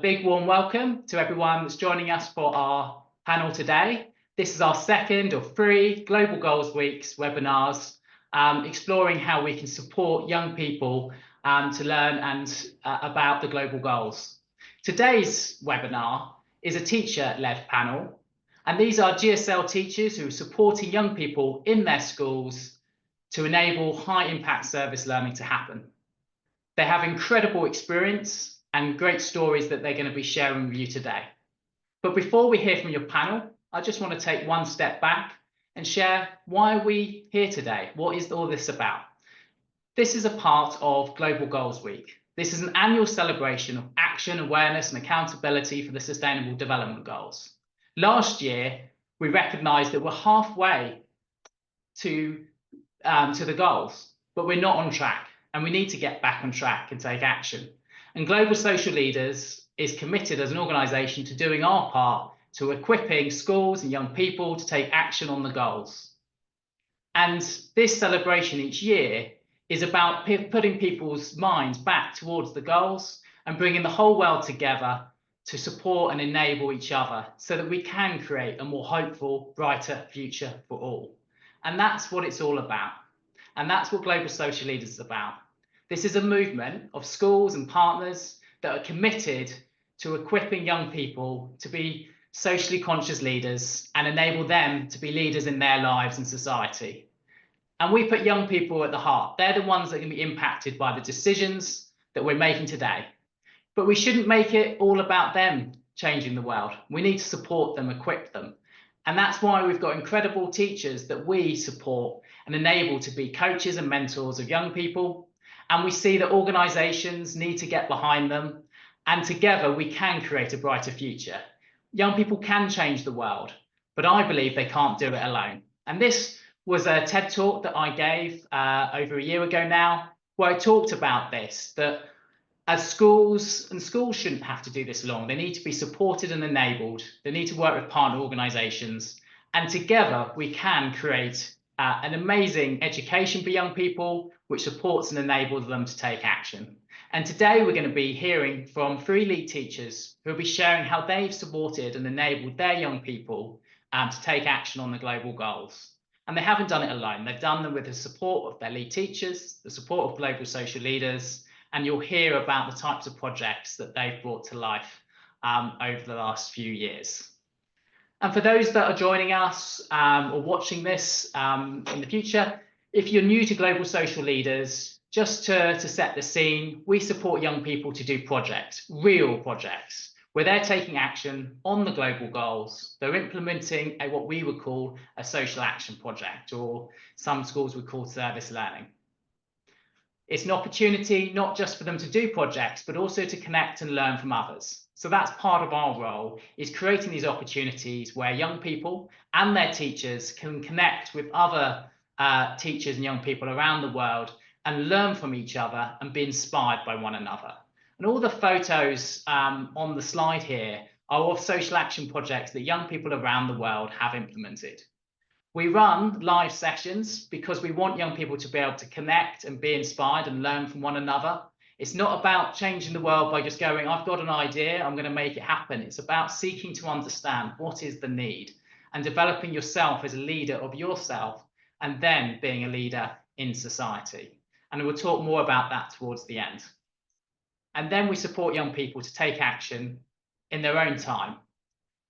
big warm welcome to everyone that's joining us for our panel today. This is our second of 3 Global Goals Weeks webinars, exploring how we can support young people to learn about the global goals. Today's webinar is a teacher-led panel, and these are GSL teachers who are supporting young people in their schools to enable high-impact service learning to happen. They have incredible experience and great stories that they're going to be sharing with you today. But before we hear from your panel, I just want to take one step back and share why are we here today? What is all this about? This is a part of Global Goals Week. This is an annual celebration of action, awareness and accountability for the Sustainable Development Goals. Last year, we recognised that we're halfway to the goals, but we're not on track, and we need to get back on track and take action. And Global Social Leaders is committed as an organisation to doing our part to equipping schools and young people to take action on the goals. And this celebration each year is about putting people's minds back towards the goals and bringing the whole world together to support and enable each other so that we can create a more hopeful, brighter future for all. And that's what it's all about. And that's what Global Social Leaders is about. This is a movement of schools and partners that are committed to equipping young people to be socially conscious leaders and enable them to be leaders in their lives and society. And we put young people at the heart. They're the ones that can be impacted by the decisions that we're making today. But we shouldn't make it all about them changing the world. We need to support them, equip them. And that's why we've got incredible teachers that we support and enable to be coaches and mentors of young people. And we see that organisations need to get behind them, and together we can create a brighter future. Young people can change the world, but I believe they can't do it alone. And this was a TED talk that I gave over a year ago now, where I talked about this, that as schools shouldn't have to do this alone. They need to be supported and enabled. They need to work with partner organisations, and together we can create an amazing education for young people, which supports and enables them to take action. And today we're going to be hearing from 3 lead teachers who will be sharing how they've supported and enabled their young people to take action on the global goals. And they haven't done it alone. They've done them with the support of their lead teachers, the support of Global Social Leaders, and you'll hear about the types of projects that they've brought to life over the last few years. And for those that are joining us or watching this in the future, if you're new to Global Social Leaders, just to set the scene, we support young people to do projects, real projects, where they're taking action on the global goals. They're implementing what we would call a social action project, or some schools would call service learning. It's an opportunity not just for them to do projects, but also to connect and learn from others. So that's part of our role, is creating these opportunities where young people and their teachers can connect with other teachers and young people around the world and learn from each other and be inspired by one another. And all the photos on the slide here are of social action projects that young people around the world have implemented. We run live sessions because we want young people to be able to connect and be inspired and learn from one another. It's not about changing the world by just going, I've got an idea, I'm going to make it happen. It's about seeking to understand what is the need and developing yourself as a leader of yourself, and then being a leader in society. And we'll talk more about that towards the end. And then we support young people to take action in their own time.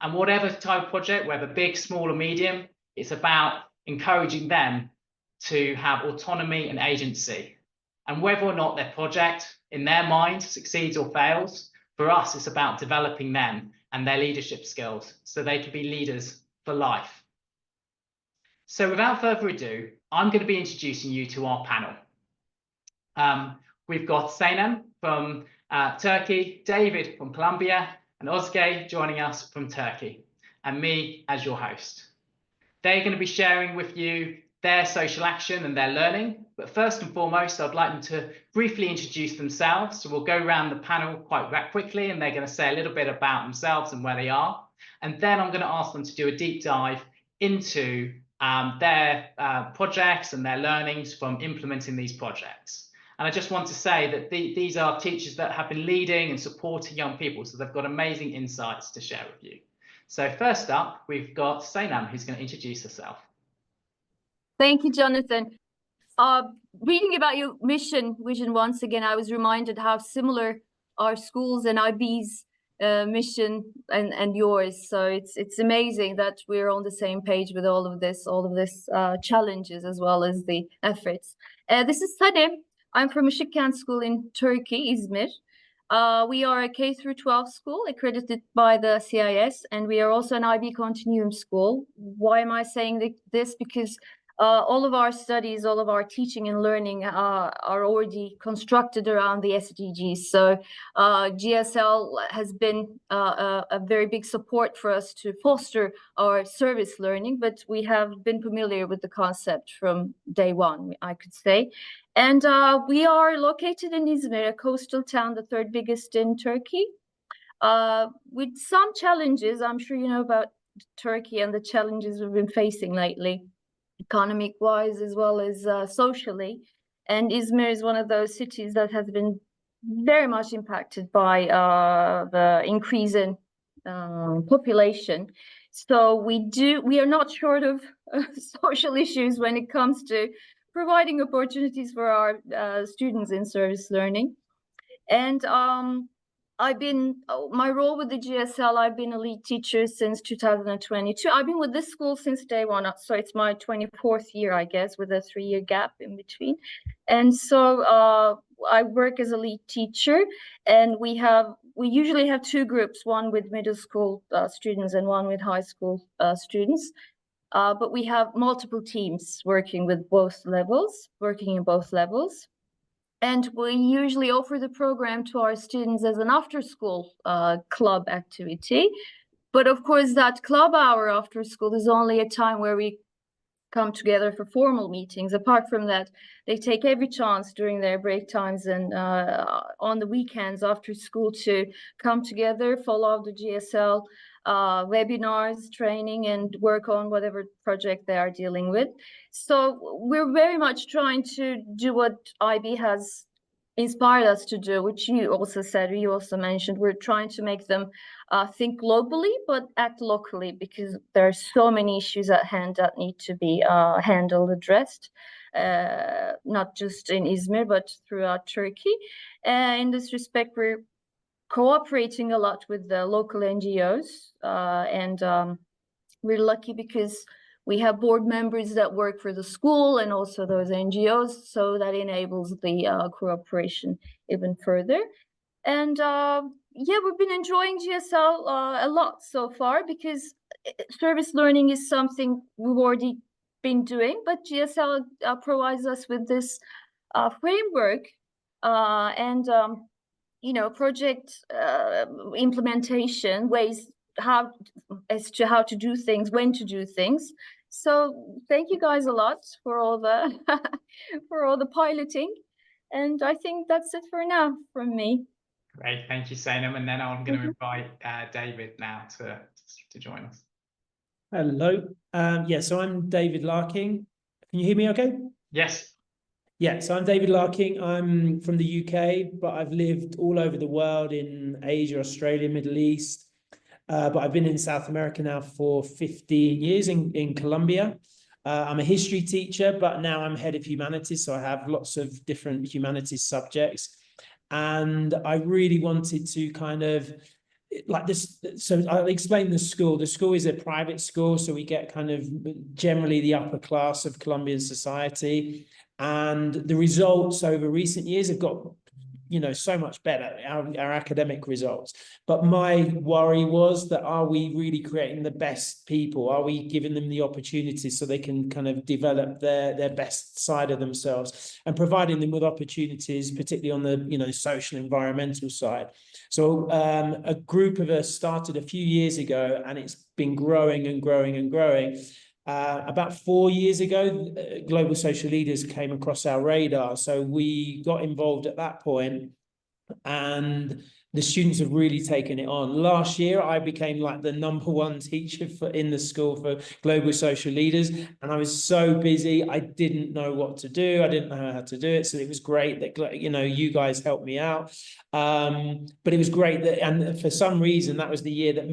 And whatever type of project, whether big, small or medium, it's about encouraging them to have autonomy and agency. And whether or not their project in their mind succeeds or fails, for us, it's about developing them and their leadership skills so they can be leaders for life. So without further ado, I'm going to be introducing you to our panel. We've got Senem from Turkey, David from Colombia, and Ozge joining us from Turkey, and me as your host. They're going to be sharing with you their social action and their learning. But first and foremost, I'd like them to briefly introduce themselves. So we'll go around the panel quite quickly, and they're going to say a little bit about themselves and where they are. And then I'm going to ask them to do a deep dive into their projects and their learnings from implementing these projects. And I just want to say that these are teachers that have been leading and supporting young people, so they've got amazing insights to share with you. So first up, we've got Sainam, who's going to introduce herself. Thank you, Jonathan. Reading about your mission vision once again, I was reminded how similar our schools and IB's mission and yours. So it's amazing that we're on the same page with all of this challenges as well as the efforts. This is Sanem. I'm from Işıkkent School in Turkey, Izmir. We are a K-12 school accredited by the CIS, and we are also an IB Continuum school. Why am I saying this? Because all of our studies, all of our teaching and learning are already constructed around the SDGs. So GSL has been a very big support for us to foster our service learning, but we have been familiar with the concept from day one, I could say. And we are located in Izmir, a coastal town, the third biggest in Turkey, with some challenges. I'm sure you know about Turkey and the challenges we've been facing lately, economic-wise as well as socially. And Izmir is one of those cities that has been very much impacted by the increase in population. So we are not short of social issues when it comes to providing opportunities for our students in service learning. And my role with the GSL, I've been a lead teacher since 2022. I've been with this school since day one, so it's my 24th year, I guess, with a 3-year gap in between. And so I work as a lead teacher, and we usually have 2 groups, one with middle school students and one with high school students. But we have multiple teams working in both levels. And we usually offer the program to our students as an after-school club activity. But of course, that club hour after school is only a time where we come together for formal meetings. Apart from that, they take every chance during their break times and on the weekends after school to come together, follow the GSL webinars, training, and work on whatever project they are dealing with. So we're very much trying to do what IB has inspired us to do, which you also said, you also mentioned. We're trying to make them think globally, but act locally, because there are so many issues at hand that need to be handled, addressed, not just in Izmir, but throughout Turkey. In this respect, we're cooperating a lot with the local NGOs, and we're lucky because we have board members that work for the school and also those NGOs, so that enables the cooperation even further. And yeah, we've been enjoying GSL a lot so far, because service learning is something we've already been doing, but GSL provides us with this framework and project implementation ways as to how to do things, when to do things. So thank you guys a lot for all the for all the piloting, and I think that's it for now from me. Great, thank you, Sainam. And then I'm going to invite David now to join us. Hello. Yeah, so I'm David Larking. Can you hear me okay? Yes. Yeah, so I'm David Larking. I'm from the UK, but I've lived all over the world, in Asia, Australia, Middle East. But I've been in South America now for 15 years in Colombia. I'm a history teacher, but now I'm head of humanities, so I have lots of different humanities subjects. And I really wanted to kind of like this. So I'll explain the school. The school is a private school, so we get kind of generally the upper class of Colombian society. And the results over recent years have got, so much better, our academic results. But my worry was that, are we really creating the best people? Are we giving them the opportunities so they can kind of develop their best side of themselves, and providing them with opportunities, particularly on the, social, environmental side? So a group of us started a few years ago, and it's been growing and growing and growing. About 4 years ago, Global Social Leaders came across our radar. So we got involved at that point, and the students have really taken it on. Last year, I became like the #1 teacher in the school for global social leaders, and I was so busy, I didn't know what to do. I didn't know how to do it. So it was great that, you know, you guys helped me out. But it was great that, and for some reason, that was the year that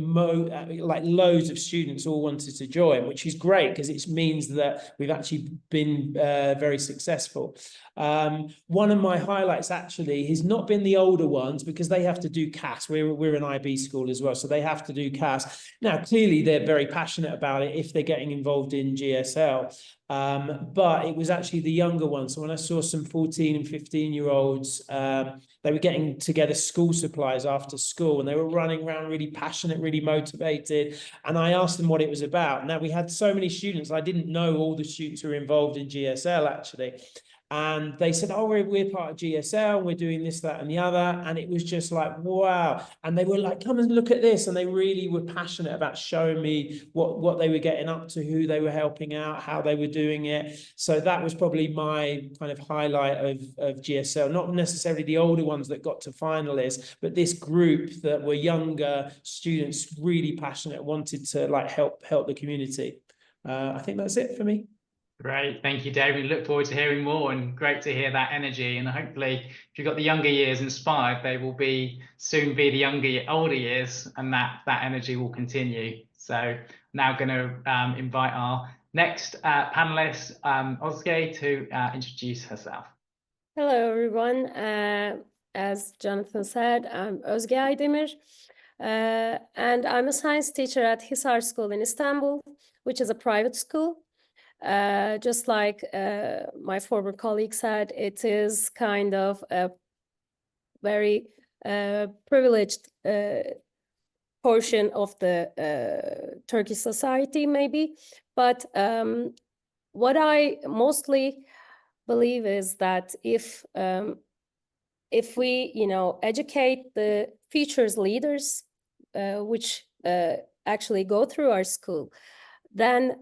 like loads of students all wanted to join, which is great because it means that we've actually been very successful. One of my highlights actually has not been the older ones because they have to do CAS. We're an IB school as well, so they have to do CAS. Now, clearly they're very passionate about it if they're getting involved in GSL. But it was actually the younger ones. So when I saw some 14 and 15-year-olds, they were getting together school supplies after school and they were running around really passionate, really motivated. And I asked them what it was about. Now, we had so many students, I didn't know all the students who were involved in GSL actually. And they said, oh, we're part of GSL, we're doing this, that, and the other. And it was just like, wow. And they were like, come and look at this. And they really were passionate about showing me what they were getting up to, who they were helping out, how they were doing it. So that was probably my kind of highlight of GSL, not necessarily the older ones that got to finalists, but this group that were younger students, really passionate, wanted to like help the community. I think that's it for me. Great, thank you, David. We look forward to hearing more, and great to hear that energy. And hopefully, if you've got the younger years inspired, they will soon be the older years, and that energy will continue. So now going to invite our next panelist, Özge, to introduce herself. Hello, everyone. As Jonathan said, I'm Özge Aydemir, and I'm a science teacher at Hisar School in Istanbul, which is a private school. Just like my former colleague said, it is kind of a very privileged portion of the Turkish society, maybe. But what I mostly believe is that if we, you know, educate the futures leaders, which actually go through our school, then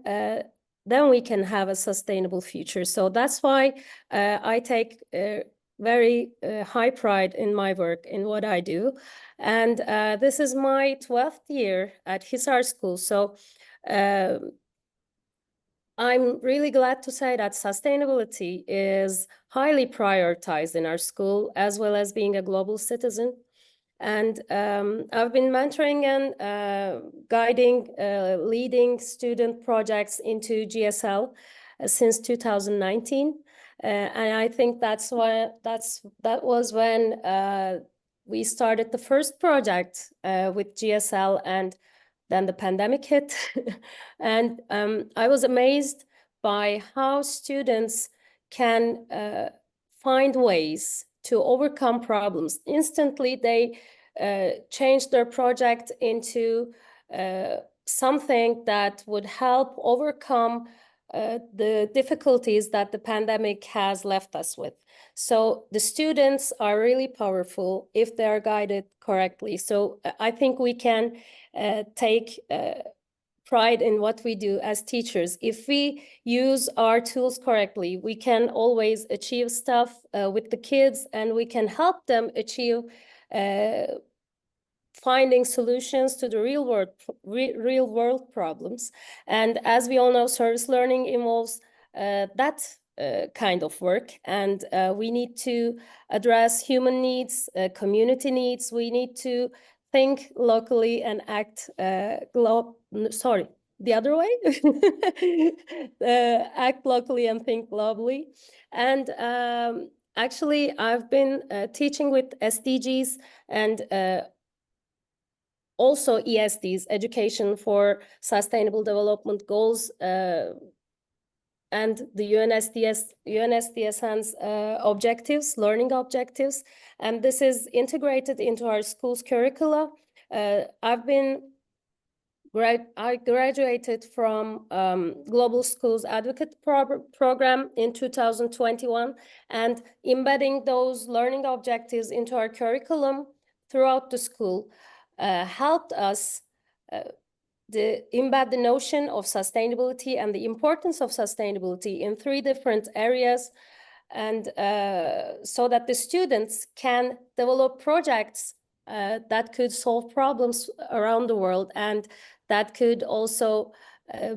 we can have a sustainable future. So that's why I take very high pride in my work, in what I do. And this is my 12th year at Hisar School. So I'm really glad to say that sustainability is highly prioritized in our school, as well as being a global citizen. And I've been mentoring and guiding, leading student projects into GSL since 2019. And I think that was when we started the first project with GSL, and then the pandemic hit. And I was amazed by how students can find ways to overcome problems. Instantly, they changed their project into something that would help overcome the difficulties that the pandemic has left us with. So the students are really powerful if they are guided correctly. So I think we can take pride in what we do as teachers. If we use our tools correctly, we can always achieve stuff with the kids, and we can help them achieve finding solutions to the real world problems. And as we all know, service learning involves that kind of work, and we need to address human needs, community needs. We need to think locally and act the other way. Act locally and think globally. And actually, I've been teaching with SDGs and also ESDs, Education for Sustainable Development Goals, and the UNSDSN's objectives, learning objectives. And this is integrated into our school's curricula. I graduated from Global Schools Advocate Program in 2021, and embedding those learning objectives into our curriculum throughout the school helped us embed the notion of sustainability and the importance of sustainability in 3 different areas, and so that the students can develop projects that could solve problems around the world, and that could also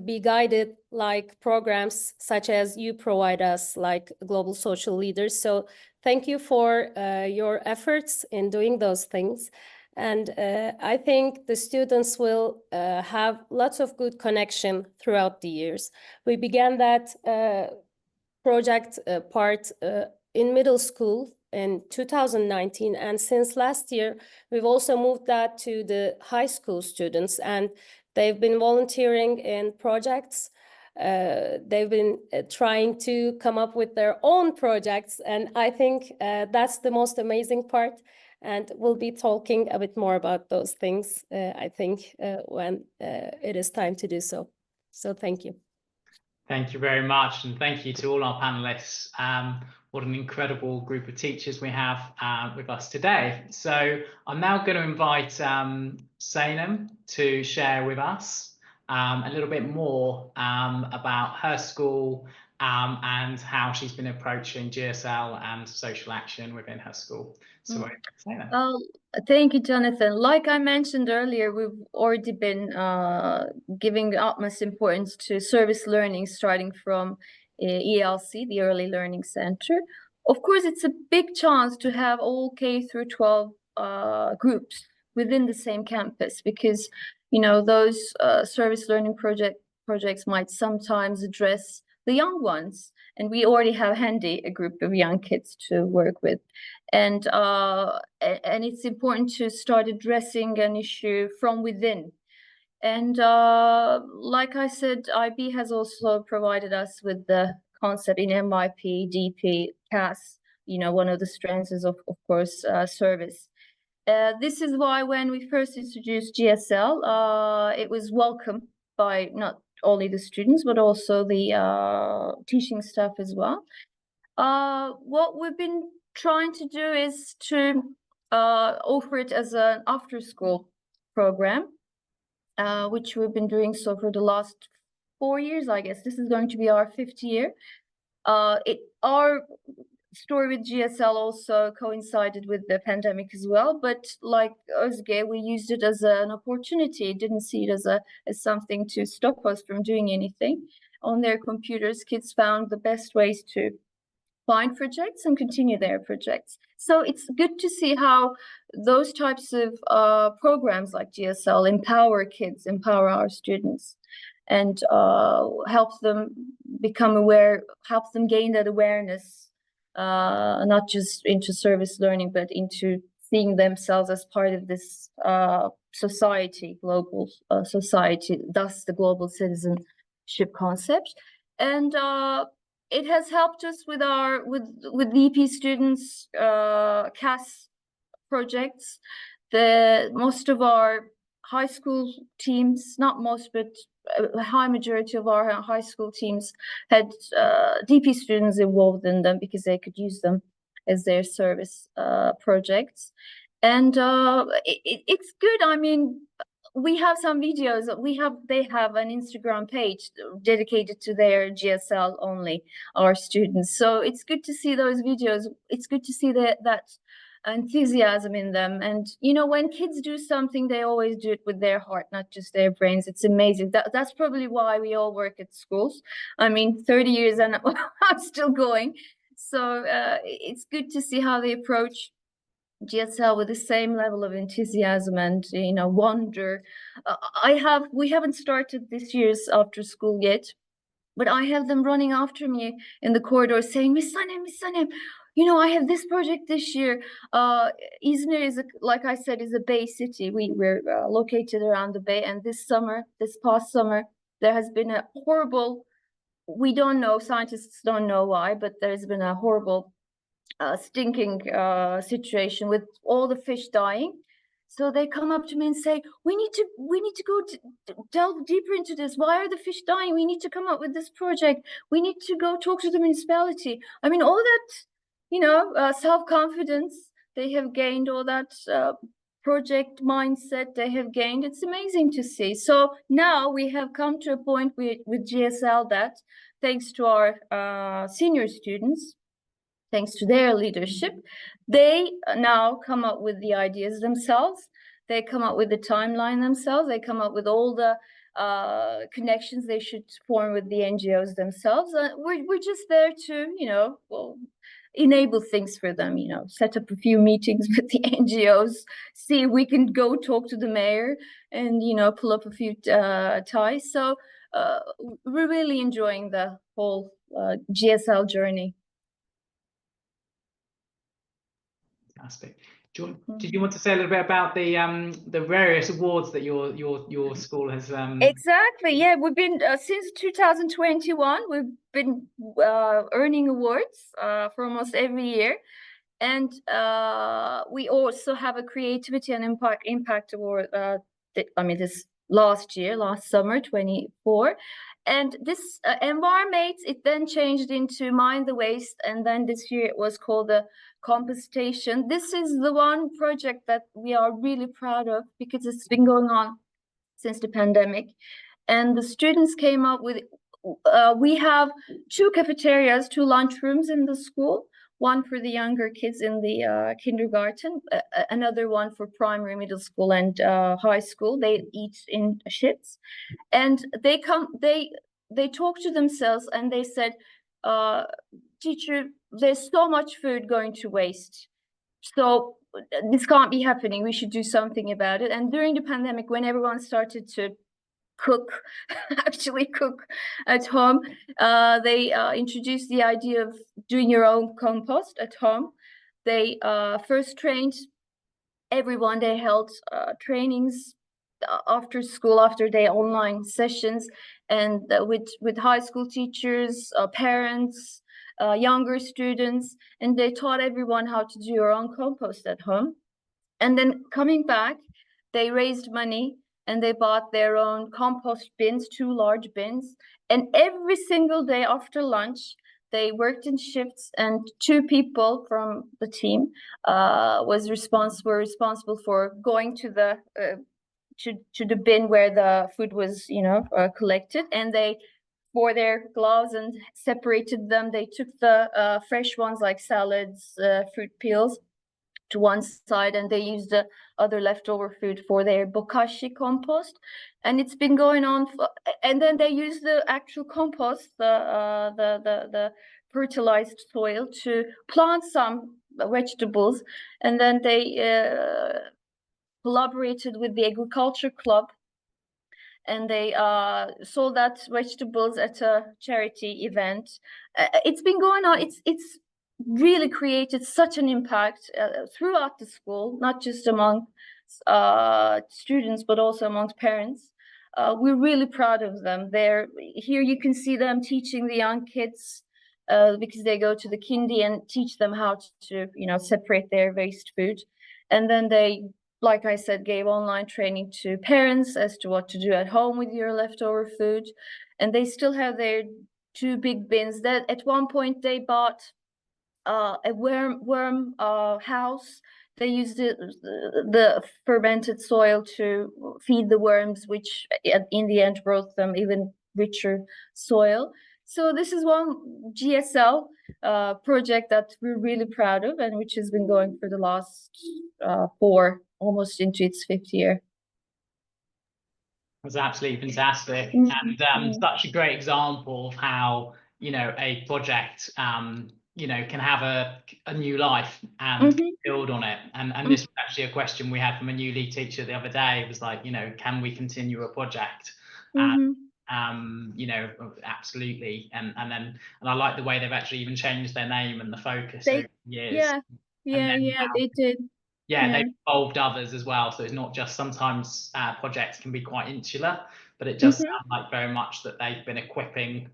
be guided like programs such as you provide us, like Global Social Leaders. So thank you for your efforts in doing those things. And I think the students will have lots of good connection throughout the years. We began that project part in middle school in 2019, and since last year we've also moved that to the high school students, and they've been volunteering in projects. They've been trying to come up with their own projects, and I think that's the most amazing part, and we'll be talking a bit more about those things I think when it is time to do so. So thank you. Thank you very much, and thank you to all our panelists. What an incredible group of teachers we have with us today. So I'm now going to invite Sainem to share with us a little bit more about her school and how she's been approaching GSL and social action within her school. So Sainem. Thank you, Jonathan. Like I mentioned earlier, we've already been giving the utmost importance to service learning, starting from ELC, the Early Learning Center. Of course, it's a big chance to have all K through 12 groups within the same campus, because those service learning projects might sometimes address the young ones, and we already have handy a group of young kids to work with. And it's important to start addressing an issue from within. And like I said, IB has also provided us with the concept in MIP, DP, CAS, one of the strengths is, of course, service. This is why when we first introduced GSL, it was welcomed by not only the students, but also the teaching staff as well. What we've been trying to do is to offer it as an after-school program, which we've been doing so for the last 4 years, I guess. This is going to be our 5th year. Our story with GSL also coincided with the pandemic as well, but like Özge, we used it as an opportunity, didn't see it as something to stop us from doing anything. On their computers, kids found the best ways to find projects and continue their projects. So it's good to see how those types of programs like GSL empower kids, empower our students, and help them become aware, help them gain that awareness, not just into service learning, but into seeing themselves as part of this society, global society, thus the global citizenship concept. And it has helped us with our with EP students CAS projects. Most of our high school teams, not most, but a high majority of our high school teams had DP students involved in them because they could use them as their service projects. And it's good. I mean, we have some videos. They have an Instagram page dedicated to their GSL only, our students. So it's good to see those videos. It's good to see that enthusiasm in them. And when kids do something, they always do it with their heart, not just their brains. It's amazing. That's probably why we all work at schools. I mean, 30 years and I'm still going. So it's good to see how they approach GSL with the same level of enthusiasm and wonder. We haven't started this year's after school yet, but I have them running after me in the corridor saying, Miss Sanem, I have this project this year. Izmir is, like I said, is a bay city. We're located around the bay, and this past summer, there has been a horrible, we don't know, scientists don't know why, but there's been a horrible stinking situation with all the fish dying. So they come up to me and say, we need to go delve deeper into this. Why are the fish dying? We need to come up with this project. We need to go talk to the municipality. I mean, all that, self-confidence they have gained, all that project mindset they have gained. It's amazing to see. So now we have come to a point with GSL that, thanks to our senior students, thanks to their leadership, they now come up with the ideas themselves. They come up with the timeline themselves. They come up with all the connections they should form with the NGOs themselves. We're just there to, well, enable things for them, set up a few meetings with the NGOs, see if we can go talk to the mayor and, pull up a few ties. So we're really enjoying the whole GSL journey. Fantastic. Did you want to say a little bit about the various awards that your school has? Exactly. Yeah, we've been since 2021. We've been earning awards for almost every year, and we also have a creativity and impact award. This last summer, 24. And this environment, it then changed into Mind the Waste, and then this year it was called the compostation. This is the one project that we are really proud of because it's been going on since the pandemic, and the students came up with. We have 2 cafeterias, 2 lunchrooms in the school. One for the younger kids in the kindergarten, another one for primary, middle school, and high school. They eat in shifts, and they talk to themselves, and they said, "Teacher, there's so much food going to waste. So this can't be happening. We should do something about it." And during the pandemic, when everyone started to actually cook at home, they introduced the idea of doing your own compost at home. They first trained everyone. They held trainings after school, after their online sessions, and with high school teachers, parents, younger students, and they taught everyone how to do your own compost at home. And then coming back, they raised money and they bought their own compost bins, 2 large bins. And every single day after lunch, they worked in shifts, and 2 people from the team were responsible for going to the bin where the food was, collected, and they wore their gloves and separated them. They took the fresh ones like salads, fruit peels, to one side, and they used the other leftover food for their bokashi compost. And it's been going on and then they use the actual compost, the fertilized soil, to plant some vegetables. And then they collaborated with the agriculture club, and they sold that vegetables at a charity event. It's been going on. It's really created such an impact throughout the school, not just among students, but also amongst parents. We're really proud of them. Here you can see them teaching the young kids because they go to the kindy and teach them how to, separate their waste food. And then they, like I said, gave online training to parents as to what to do at home with your leftover food. And they still have their 2 big bins. That at one point they bought a worm house. They used the fermented soil to feed the worms, which in the end brought them even richer soil. So this is one GSL project that we're really proud of, and which has been going for the last 4, almost into its 5th year. That's absolutely fantastic, and such a great example of how a project can have a new life and build on it. And this was actually a question we had from a new lead teacher the other day. It was like, can we continue a project? Absolutely. And I like the way they've actually even changed their name and the focus over the years. They did. They've involved others as well. So it's not just, sometimes projects can be quite insular, but it does sound like very much that they've been equipping,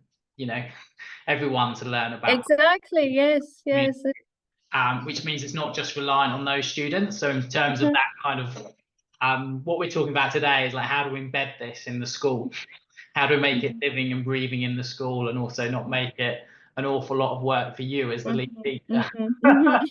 everyone to learn about. Exactly. Yes. Which means it's not just relying on those students. So in terms of that kind of, what we're talking about today is like, how do we embed this in the school? How do we make it living and breathing in the school, and also not make it an awful lot of work for you as the lead teacher?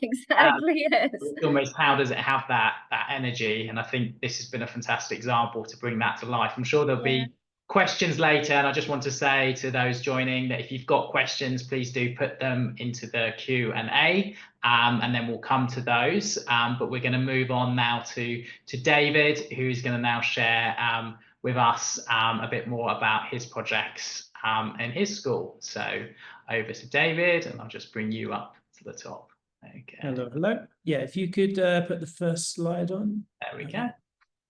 Exactly, yes. Almost, how does it have that energy? And I think this has been a fantastic example to bring that to life. I'm sure there'll be questions later, and I just want to say to those joining that if you've got questions, please do put them into the Q&A, and then we'll come to those. But we're going to move on now to David, who's going to now share with us a bit more about his projects in his school. So over to David, and I'll just bring you up to the top. Okay. Hello. Yeah, if you could put the first slide on. There we go.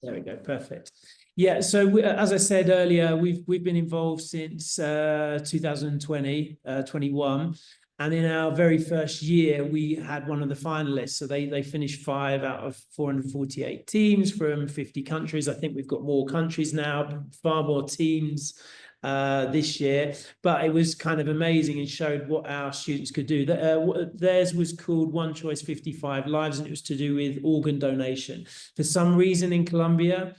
There we go. Perfect. Yeah. So as I said earlier, we've been involved since 2020, 21, and in our very first year, we had one of the finalists. So they finished 5 out of 448 teams from 50 countries. I think we've got more countries now, far more teams this year, but it was kind of amazing and showed what our students could do. Theirs was called One Choice 55 Lives, and it was to do with organ donation. For some reason in Colombia,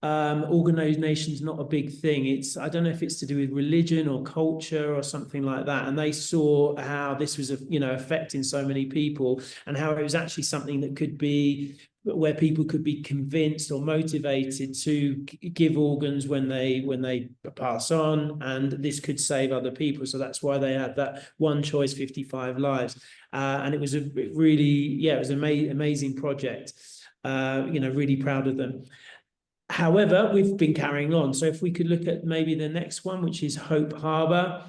organ donation is not a big thing. I don't know if it's to do with religion or culture or something like that. And they saw how this was, affecting so many people, and how it was actually something that could be where people could be convinced or motivated to give organs when they pass on, and this could save other people. So that's why they had that One Choice 55 Lives, and it was it was an amazing project. Really proud of them. However, we've been carrying on. So if we could look at maybe the next one, which is Hope Harbour.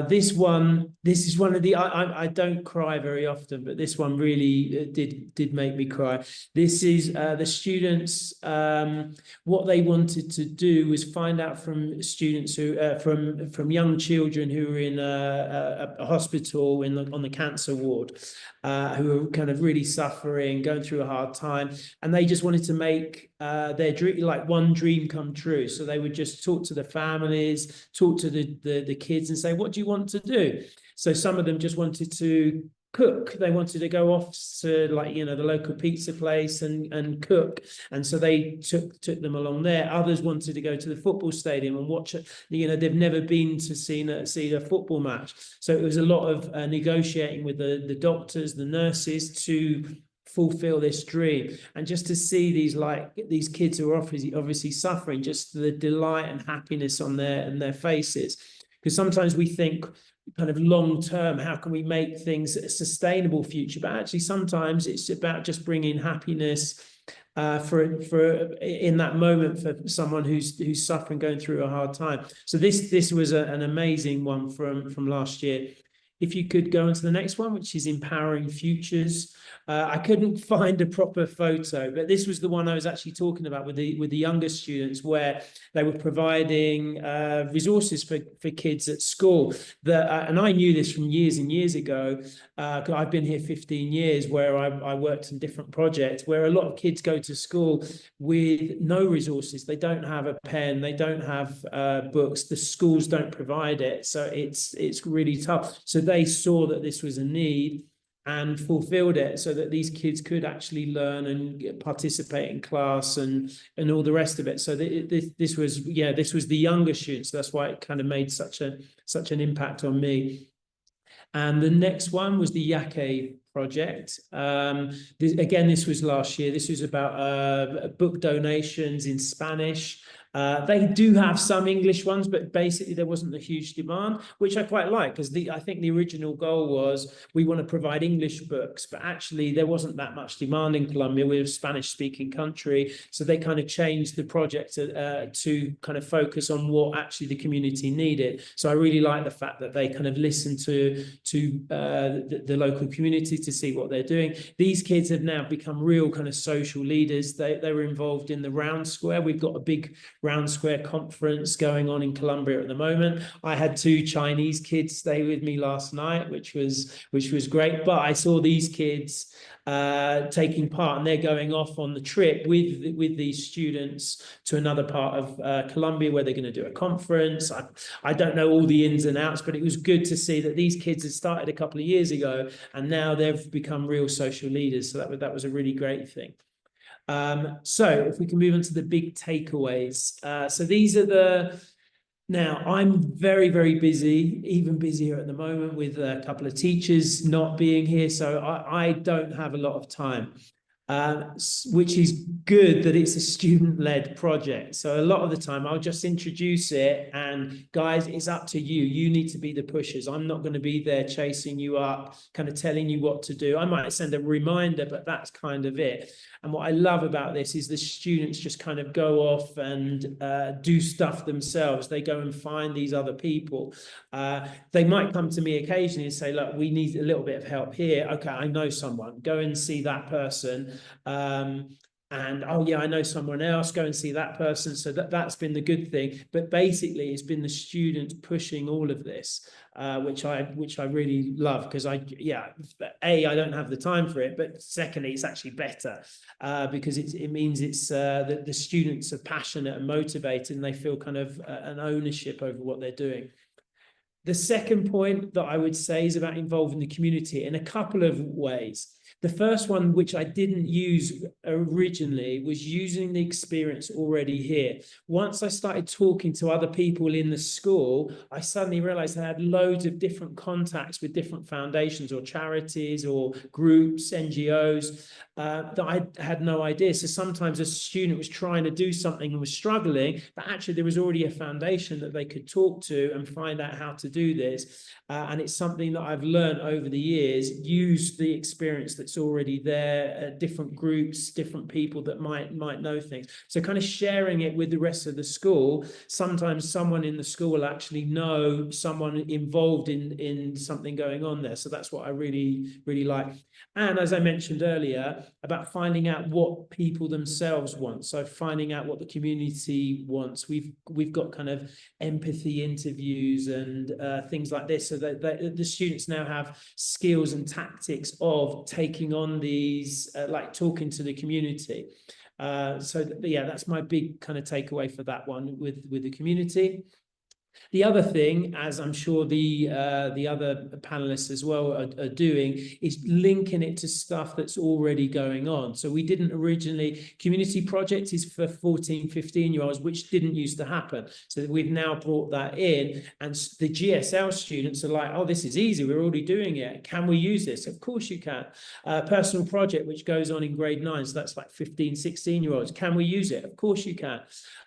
This is one of the, I don't cry very often, but this one really did make me cry. This is the students, what they wanted to do was find out from students who, from young children who were in a hospital on the cancer ward, who were kind of really suffering, going through a hard time, and they just wanted to make their dream, like one dream come true. So they would just talk to the families, talk to the kids, and say, what do you want to do? So some of them just wanted to cook. They wanted to go off to the local pizza place and cook, and so they took them along there. Others wanted to go to the football stadium and watch it. They've never been to see a football match, so it was a lot of negotiating with the doctors, the nurses, to fulfill this dream. And just to see these kids who are obviously suffering, just the delight and happiness on their faces. Because sometimes we think kind of long term, how can we make things a sustainable future? But actually sometimes it's about just bringing happiness for in that moment for someone who's suffering, going through a hard time. So this was an amazing one from last year. If you could go on to the next one, which is Empowering Futures. I couldn't find a proper photo, but this was the one I was actually talking about with the younger students, where they were providing resources for kids at school. And I knew this from years and years ago. I've been here 15 years, where I worked in different projects, where a lot of kids go to school with no resources. They don't have a pen, they don't have books, the schools don't provide it. So it's really tough. So they saw that this was a need and fulfilled it, so that these kids could actually learn and participate in class and all the rest of it. So this was the younger students. That's why it kind of made such an impact on me. And the next one was the Yake project. This was last year. This was about book donations in Spanish. They do have some English ones, but basically there wasn't a huge demand, which I quite like, because I think the original goal was we want to provide English books, but actually there wasn't that much demand in Colombia. We're a Spanish-speaking country, so they kind of changed the project to kind of focus on what actually the community needed. So I really like the fact that they kind of listened to the local community to see what they're doing. These kids have now become real kind of social leaders. They were involved in the Round Square. We've got a big Round Square conference going on in Colombia at the moment. I had 2 Chinese kids stay with me last night, which was great. But I saw these kids taking part, and they're going off on the trip with these students to another part of Colombia, where they're going to do a conference. I don't know all the ins and outs, but it was good to see that these kids had started a couple of years ago, and now they've become real social leaders. So that was a really great thing. So if we can move on to the big takeaways. So these are now I'm very, very busy, even busier at the moment, with a couple of teachers not being here. So I don't have a lot of time. which is good that it's a student-led project. So a lot of the time I'll just introduce it and guys, it's up to you. You need to be the pushers. I'm not going to be there chasing you up, kind of telling you what to do. I might send a reminder, but that's kind of it. And what I love about this is the students just kind of go off and do stuff themselves. They go and find these other people. They might come to me occasionally and say, look, we need a little bit of help here. Okay, I know someone. Go and see that person. And oh yeah, I know someone else, go and see that person. So that's been the good thing. But basically it's been the students pushing all of this, which I really love, because I don't have the time for it, but secondly it's actually better because it means it's that the students are passionate and motivated and they feel kind of an ownership over what they're doing. The second point that I would say is about involving the community in a couple of ways. The first one, which I didn't use originally, was using the experience already here. Once I started talking to other people in the school, I suddenly realized I had loads of different contacts with different foundations or charities or groups, NGOs, that I had no idea. So sometimes a student was trying to do something and was struggling, but actually there was already a foundation that they could talk to and find out how to do this. And it's something that I've learned over the years, use the experience that's already there, different groups, different people that might know things. So kind of sharing it with the rest of the school. Sometimes someone in the school will actually know someone involved in something going on there. So that's what I really, really like. And as I mentioned earlier, about finding out what people themselves want. So finding out what the community wants. We've got kind of empathy interviews and things like this, so that the students now have skills and tactics of taking on these, like talking to the community. Yeah, that's my big kind of takeaway for that one with the community. The other thing, as I'm sure the other panelists as well are doing, is linking it to stuff that's already going on. So we didn't originally, community project is for 14, 15-year-olds, which didn't used to happen. So we've now brought that in, and the GSL students are like, oh, this is easy, we're already doing it. Can we use this? Of course you can. Personal project, which goes on in grade 9, so that's like 15, 16-year-olds. Can we use it? Of course you can.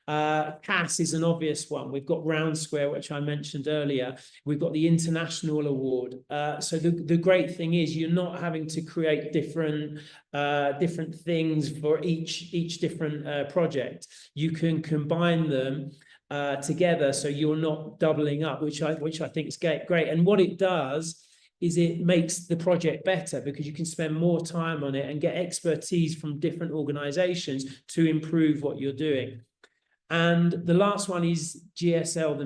CAS is an obvious one. We've got Round Square, which I mentioned earlier. We've got the International Award. So the great thing is you're not having to create different things for each different project. You can combine them together, so you're not doubling up, which I think is great. And what it does is it makes the project better, because you can spend more time on it and get expertise from different organizations to improve what you're doing. And the last one is GSL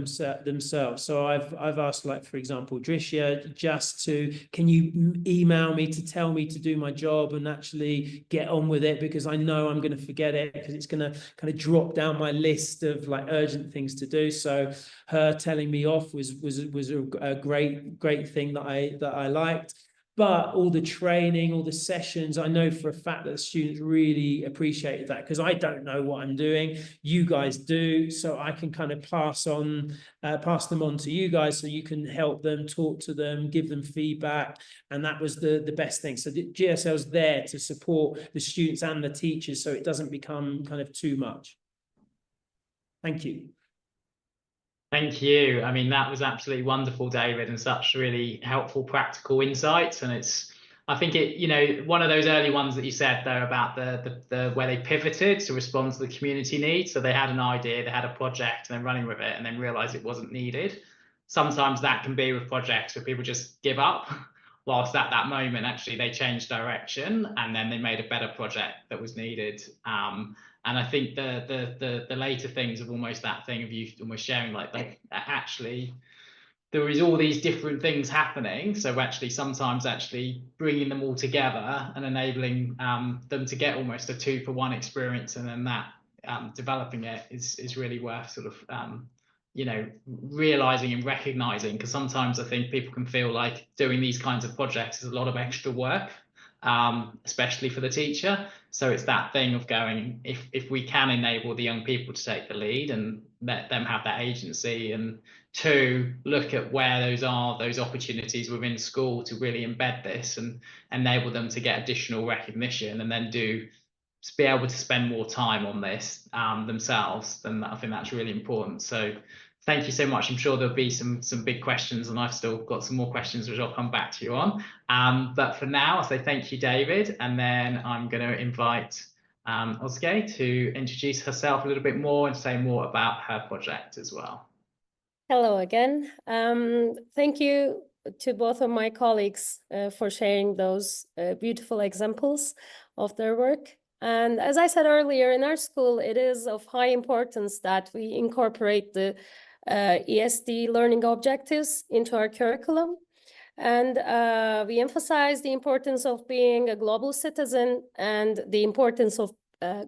themselves. So I've asked, like, for example, Drisha, just can you email me to tell me to do my job and actually get on with it, because I know I'm going to forget it, because it's going to kind of drop down my list of like urgent things to do. So her telling me off was a great thing that I liked. But all the training, all the sessions, I know for a fact that the students really appreciated that, because I don't know what I'm doing. You guys do, so I can kind of pass them on to you guys, so you can help them, talk to them, give them feedback. And that was the best thing. So the GSL's there to support the students and the teachers, so it doesn't become kind of too much. Thank you. Thank you. I mean, that was absolutely wonderful, David, and such really helpful practical insights. And I think one of those early ones that you said there about the where they pivoted to respond to the community needs. So they had an idea, they had a project, and then running with it, and then realized it wasn't needed. Sometimes that can be with projects where people just give up, whilst at that moment actually they changed direction and then they made a better project that was needed. And I think the later things of almost that thing of you almost sharing like actually there is all these different things happening. So actually sometimes actually bringing them all together and enabling them to get almost a 2-for-1 experience, and then that developing it is really worth sort of realizing and recognizing, because sometimes I think people can feel like doing these kinds of projects is a lot of extra work, especially for the teacher. So it's that thing of going, if we can enable the young people to take the lead and let them have that agency and to look at where those opportunities within school to really embed this and enable them to get additional recognition, and then to be able to spend more time on this themselves, then I think that's really important. So thank you so much. I'm sure there'll be some big questions, and I've still got some more questions which I'll come back to you on. But for now, I'll say thank you, David, and then I'm going to invite Özge to introduce herself a little bit more and say more about her project as well. Hello again. Thank you to both of my colleagues for sharing those beautiful examples of their work. And as I said earlier, in our school, it is of high importance that we incorporate the ESD learning objectives into our curriculum. And we emphasize the importance of being a global citizen and the importance of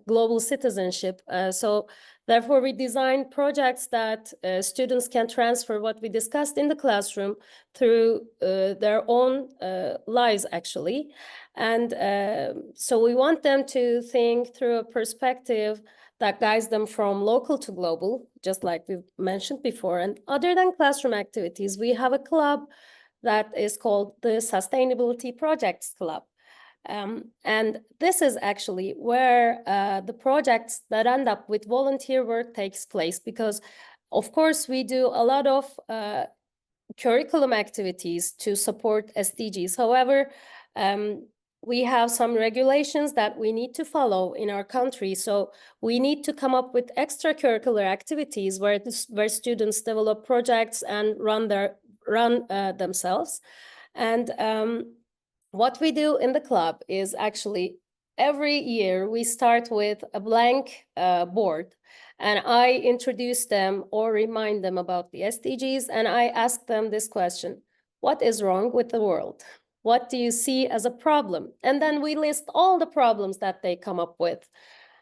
global citizenship. So therefore, we designed projects that students can transfer what we discussed in the classroom through their own lives, actually. And so we want them to think through a perspective that guides them from local to global, just like we mentioned before. And other than classroom activities, we have a club that is called the Sustainability Projects Club. And this is actually where the projects that end up with volunteer work takes place, because of course we do a lot of curriculum activities to support SDGs. However, we have some regulations that we need to follow in our country. So we need to come up with extracurricular activities where students develop projects and run themselves. And what we do in the club is actually every year we start with a blank board, and I introduce them or remind them about the SDGs, and I ask them this question: what is wrong with the world? What do you see as a problem? And then we list all the problems that they come up with.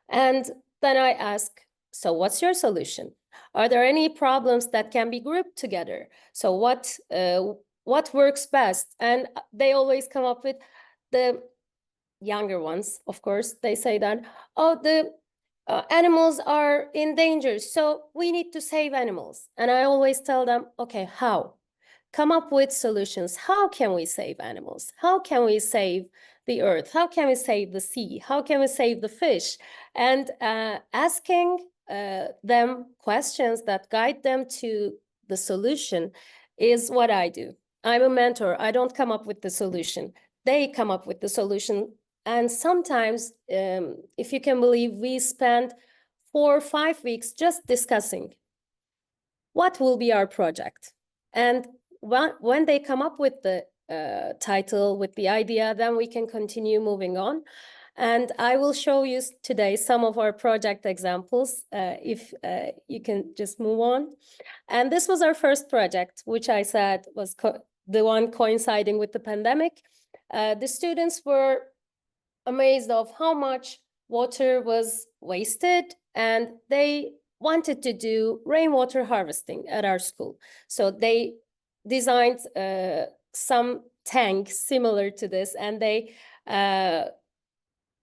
And then I ask, so what's your solution? Are there any problems that can be grouped together? So what works best? And they always come up with, the younger ones, of course, they say that, oh, the animals are in danger, so we need to save animals. And I always tell them, okay, how? Come up with solutions. How can we save animals? How can we save the earth? How can we save the sea? How can we save the fish? And asking them questions that guide them to the solution is what I do. I'm a mentor. I don't come up with the solution. They come up with the solution. And sometimes, if you can believe, we spend 4 or 5 weeks just discussing what will be our project. And when they come up with the title, with the idea, then we can continue moving on. And I will show you today some of our project examples, if you can just move on. And this was our first project, which I said was the one coinciding with the pandemic. The students were amazed of how much water was wasted, and they wanted to do rainwater harvesting at our school. So they designed some tanks similar to this, and they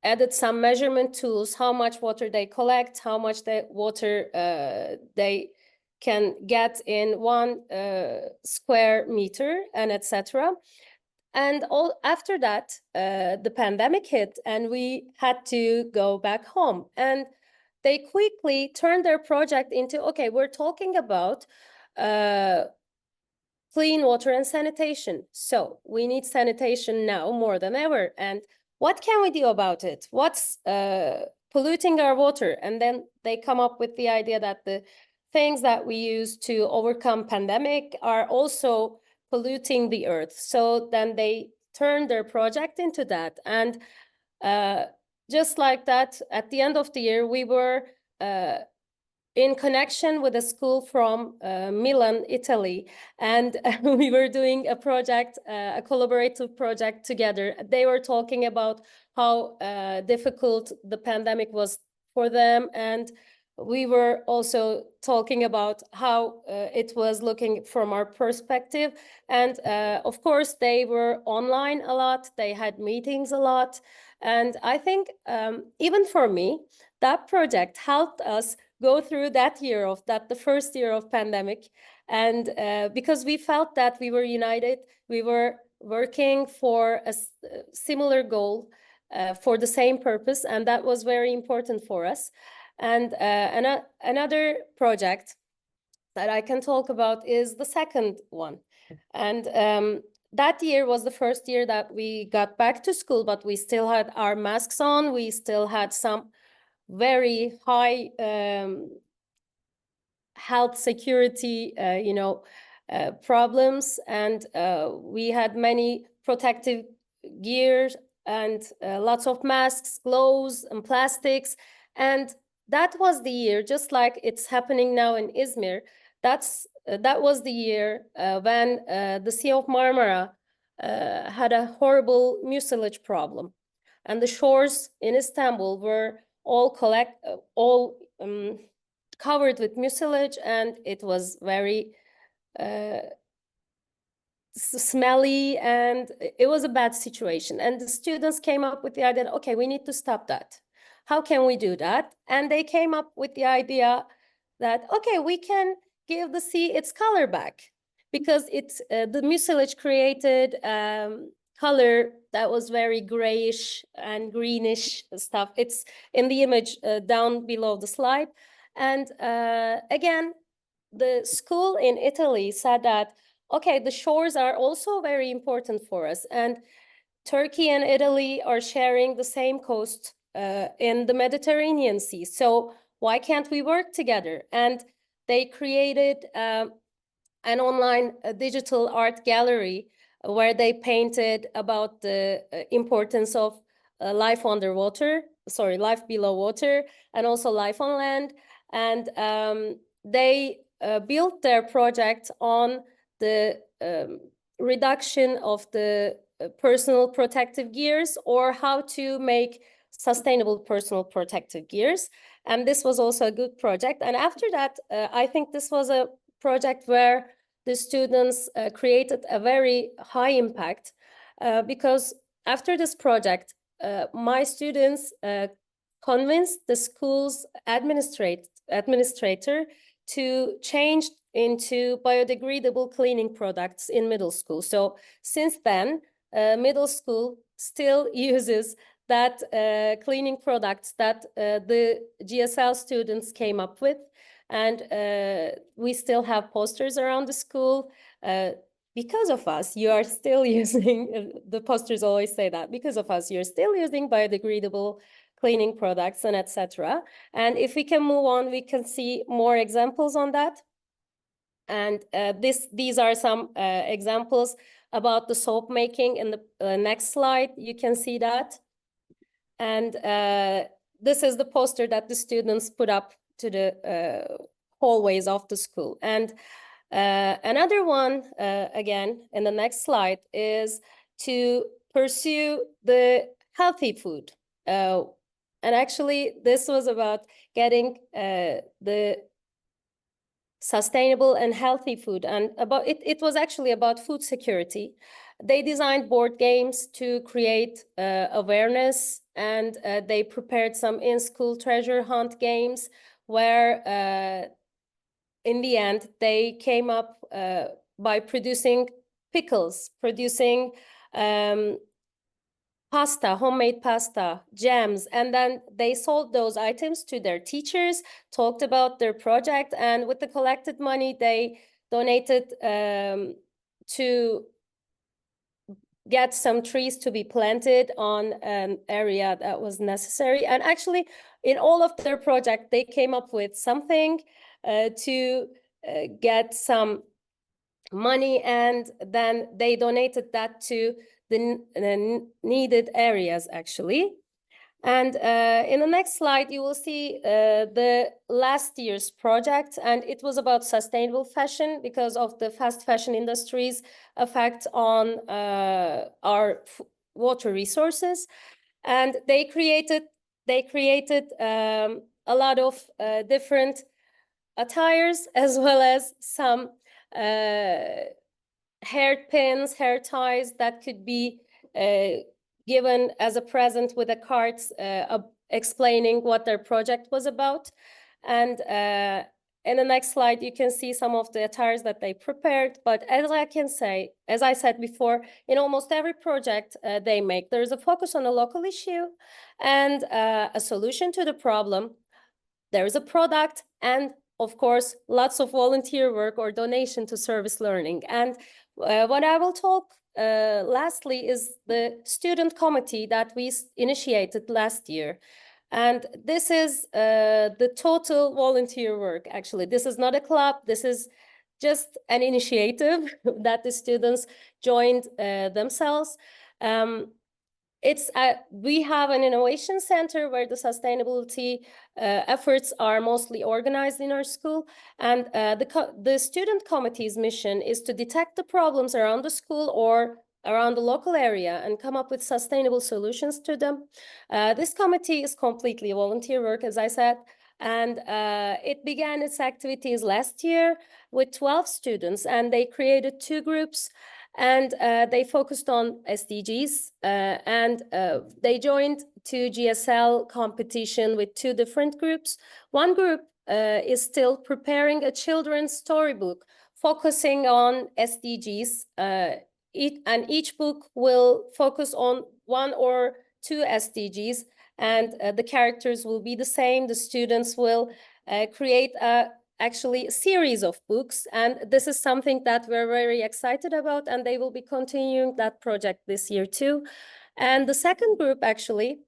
added some measurement tools, how much water they collect, how much water they can get in 1 square meter, and etc. And after that, the pandemic hit, and we had to go back home. And they quickly turned their project into, okay, we're talking about clean water and sanitation. So we need sanitation now more than ever. And what can we do about it? What's polluting our water? And then they come up with the idea that the things that we use to overcome pandemic are also polluting the earth. So then they turn their project into that. And just like that, at the end of the year, we were in connection with a school from Milan, Italy, and we were doing a project, a collaborative project together. They were talking about how difficult the pandemic was for them, and we were also talking about how it was looking from our perspective. And of course, they were online a lot, they had meetings a lot. And I think even for me, that project helped us go through that the first year of pandemic, And because we felt that we were united, we were working for a similar goal, for the same purpose, and that was very important for us. And another project that I can talk about is the second one. And that year was the first year that we got back to school, but we still had our masks on. We still had some very high health security, problems, and we had many protective gears and lots of masks, gloves, and plastics. And that was the year, just like it's happening now in Izmir. That was the year when the Sea of Marmara had a horrible mucilage problem, and the shores in Istanbul were all covered with mucilage, and it was very smelly, and it was a bad situation. And the students came up with the idea, okay, we need to stop that. How can we do that? And they came up with the idea that, okay, we can give the sea its color back, because it's the mucilage created color that was very grayish and greenish stuff. It's in the image down below the slide. And again, the school in Italy said that, okay, the shores are also very important for us. And Turkey and Italy are sharing the same coast in the Mediterranean Sea. So why can't we work together? And they created an online digital art gallery where they painted about the importance of life underwater, life below water, and also life on land. And they built their project on the reduction of the personal protective gears, or how to make sustainable personal protective gears. And this was also a good project. And after that, I think this was a project where the students created a very high impact, because after this project, my students convinced the school's administrator to change into biodegradable cleaning products in middle school. So since then, middle school still uses that cleaning products that the GSL students came up with. And we still have posters around the school. Because of us, you are still using, the posters always say that, because of us, you're still using biodegradable cleaning products and etc. And if we can move on, we can see more examples on that. And these are some examples about the soap making. In the next slide, you can see that. And this is the poster that the students put up to the hallways of the school. And another one, again, in the next slide, is to pursue the healthy food. And actually, this was about getting the sustainable and healthy food, and about it was actually about food security. They designed board games to create awareness, and they prepared some in-school treasure hunt games where in the end they came up by producing pickles, producing pasta, homemade pasta, jams, and then they sold those items to their teachers, talked about their project, and with the collected money, they donated to get some trees to be planted on an area that was necessary. And actually, in all of their project, they came up with something to get some money, and then they donated that to the needed areas, actually. And in the next slide, you will see the last year's project, and it was about sustainable fashion because of the fast fashion industry's effect on our water resources. And they created a lot of different attires, as well as some hair pins, hair ties that could be given as a present with a card explaining what their project was about. And in the next slide, you can see some of the attires that they prepared. But as I said before, in almost every project they make, there's a focus on a local issue and a solution to the problem. There is a product and, of course, lots of volunteer work or donation to service learning. And what I will talk lastly is the student committee that we initiated last year. And this is the total volunteer work, actually. This is not a club. This is just an initiative that the students joined themselves. We have an innovation center where the sustainability efforts are mostly organized in our school. And the student committee's mission is to detect the problems around the school or around the local area and come up with sustainable solutions to them. This committee is completely volunteer work, as I said, and it began its activities last year with 12 students, and they created 2 groups, and they focused on SDGs, and they joined 2 GSL competition with 2 different groups. One group is still preparing a children's storybook focusing on SDGs, and each book will focus on 1 or 2 SDGs, and the characters will be the same. The students will create actually a series of books, and this is something that we're very excited about, and they will be continuing that project this year too. And the second group actually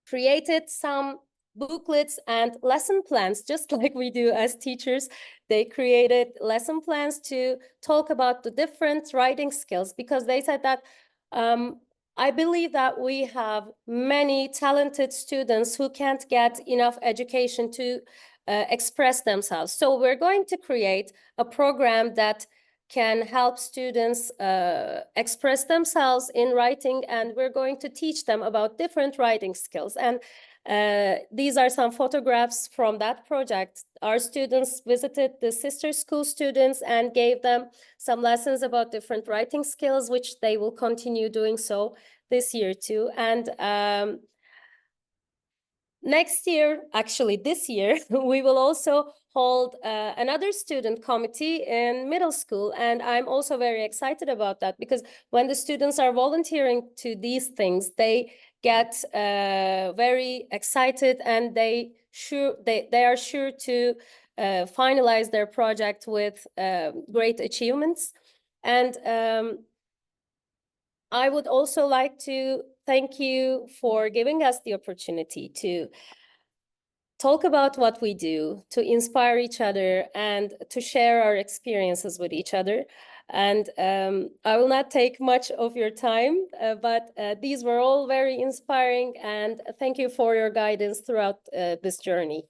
created some booklets and lesson plans, just like we do as teachers. They created lesson plans to talk about the different writing skills, because they said that I believe that we have many talented students who can't get enough education to express themselves. So we're going to create a program that can help students express themselves in writing, and we're going to teach them about different writing skills. And these are some photographs from that project. Our students visited the sister school students and gave them some lessons about different writing skills, which they will continue doing so this year too. And next year, actually this year, we will also hold another student committee in middle school. And I'm also very excited about that, because when the students are volunteering to these things, they get very excited, and they are sure to finalize their project with great achievements. And I would also like to thank you for giving us the opportunity to talk about what we do, to inspire each other, and to share our experiences with each other. And I will not take much of your time, but these were all very inspiring, and thank you for your guidance throughout this journey.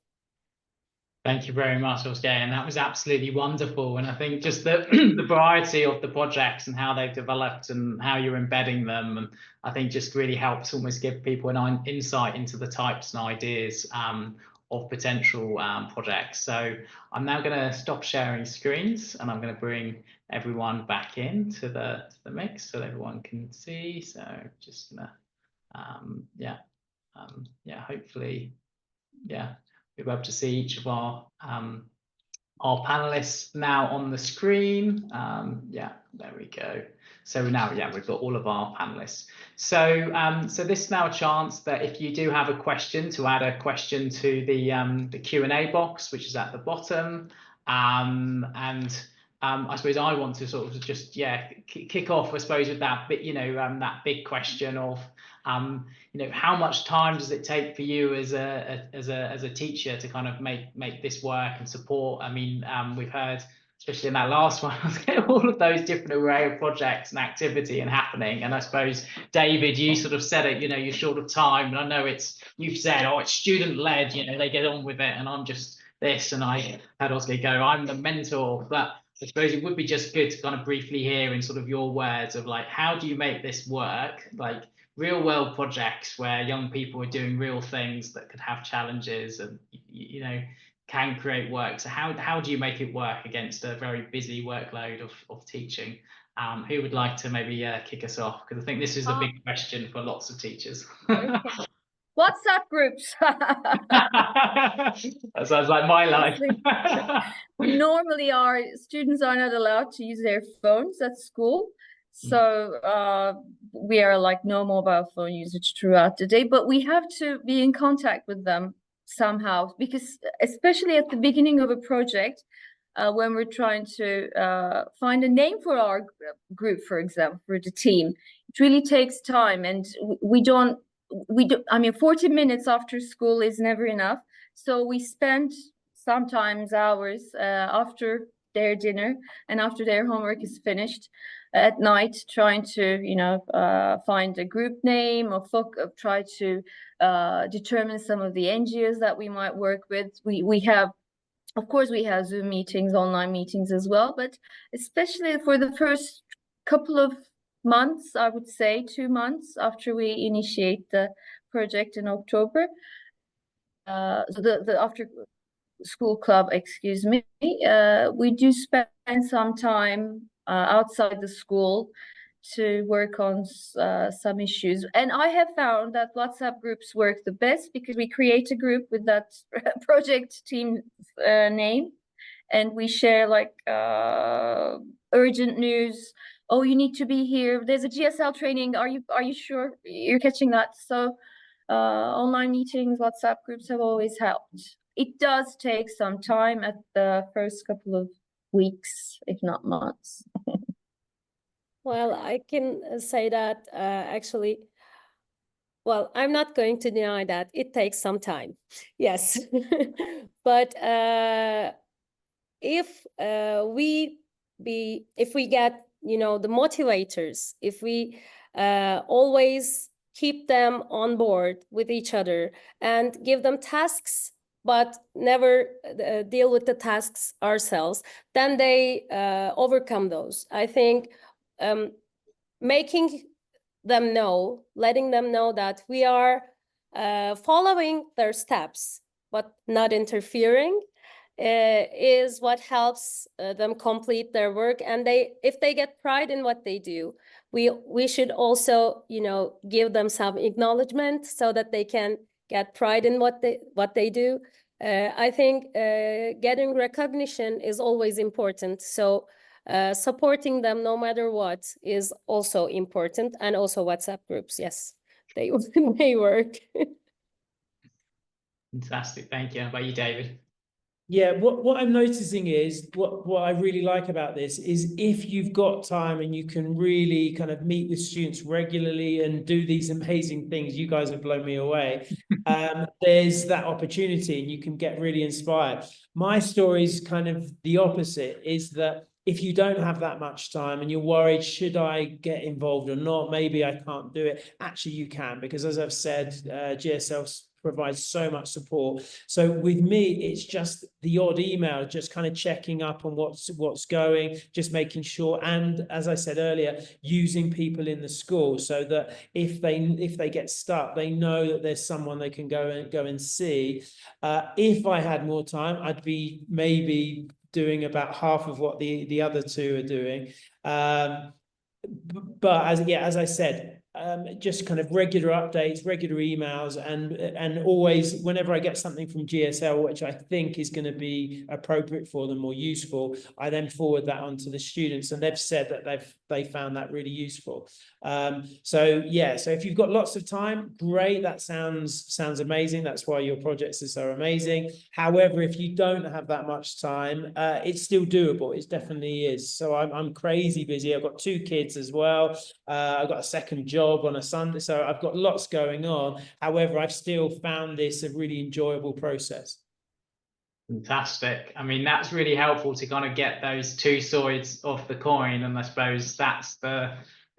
Thank you very much, Özge, and that was absolutely wonderful. And I think just the variety of the projects and how they've developed and how you're embedding them, and I think just really helps almost give people an insight into the types and ideas of potential projects. So I'm now going to stop sharing screens, and I'm going to bring everyone back into the mix so everyone can see. So just gonna hopefully we'll be able to see each of our panelists now on the screen. There we go. So now, we've got all of our panelists. So this is now a chance that if you do have a question, to add a question to the Q&A box, which is at the bottom. I suppose I want to sort of just kick off, I suppose, with that bit, that big question of how much time does it take for you as a teacher to kind of make this work and support? I mean, we've heard, especially in that last one, all of those different array of projects and activity and happening. And I suppose, David, you sort of said it, you're short of time, and I know you've said, it's student led, they get on with it, and I'm just this, and I had Özge go, I'm the mentor. But I suppose it would be just good to kind of briefly hear in sort of your words of like, how do you make this work? Like real world projects where young people are doing real things that could have challenges and, can create work. So how do you make it work against a very busy workload of teaching? Who would like to maybe kick us off? Because I think this is a big question for lots of teachers. Okay. WhatsApp groups. That sounds like my life. Normally, our students are not allowed to use their phones at school. So we are like no mobile phone usage throughout the day, but we have to be in contact with them somehow, because especially at the beginning of a project, when we're trying to find a name for our group, for example, for the team, it really takes time, and we do, I mean, 40 minutes after school is never enough. So we spend sometimes hours after their dinner and after their homework is finished at night, trying to, you know, find a group name or try to determine some of the NGOs that we might work with. We have, of course, we have Zoom meetings, online meetings as well, but especially for the first couple of months, I would say 2 months after we initiate the project in October, so the after school club, excuse me, we do spend some time outside the school to work on some issues. And I have found that WhatsApp groups work the best because we create a group with that project team name, and we share like urgent news. Oh, you need to be here. There's a GSL training. Are you sure you're catching that? So online meetings, WhatsApp groups have always helped. It does take some time at the first couple of weeks, if not months. Well, I can say that actually, well, I'm not going to deny that it takes some time. Yes. But if we get, you know, the motivators, if we always keep them on board with each other and give them tasks, but never deal with the tasks ourselves, then they overcome those. I think making them know, letting them know that we are following their steps, but not interfering, is what helps them complete their work. And if they get pride in what they do, we should also, you know, give them some acknowledgement so that they can get pride in what they do. I think getting recognition is always important. So supporting them no matter what is also important. And also WhatsApp groups, yes, they work. Fantastic, thank you. How about you, David? Yeah, what I'm noticing is what I really like about this is if you've got time and you can really kind of meet with students regularly and do these amazing things, you guys have blown me away. There's that opportunity and you can get really inspired. My story is kind of the opposite, is that if you don't have that much time and you're worried, should I get involved or not? Maybe I can't do it. Actually, you can, because as I've said, GSL provides so much support. So with me, it's just the odd email, just kind of checking up on what's going, just making sure. And as I said earlier, using people in the school so that if they get stuck, they know that there's someone they can go and see. If I had more time, I'd be maybe doing about half of what the other two are doing. But as I said, just kind of regular updates, regular emails, and always whenever I get something from GSL, which I think is going to be appropriate for them or useful, I then forward that on to the students, and they've said that they found that really useful. So yeah, so if you've got lots of time, great. That sounds amazing. That's why your projects are so amazing. However, if you don't have that much time, it's still doable. It definitely is. So I'm crazy busy. I've got 2 kids as well. I've got a second job on a Sunday, so I've got lots going on. However, I've still found this a really enjoyable process. Fantastic. I mean, that's really helpful to kind of get those two sides of the coin. And I suppose that's the